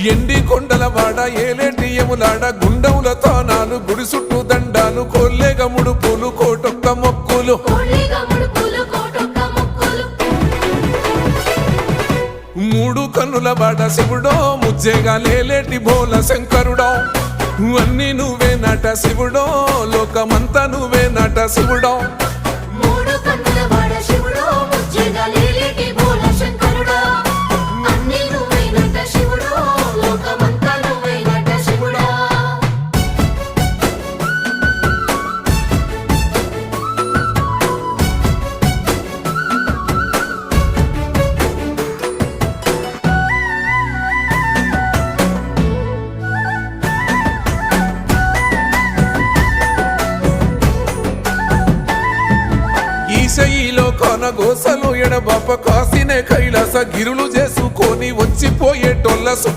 ఎండి కొండల వాడ ఏలేటి యములాడ గుండముల తానాలు గుడి చుట్టూ దండాలు కొల్లేగ ముడుపులు కోటొక్క మొక్కులు మూడు కన్నుల వాడ శివుడో ముజ్జేగా లేలేటి బోల శంకరుడో అన్ని నువ్వే నట శివుడో లోకమంతా నువ్వే నట శివుడో ఈశయిలో కొనగోసలు ఎడబాప కాసినే కైలాస గిరులు చేసుకొని వచ్చిపోయేటోళ్ళ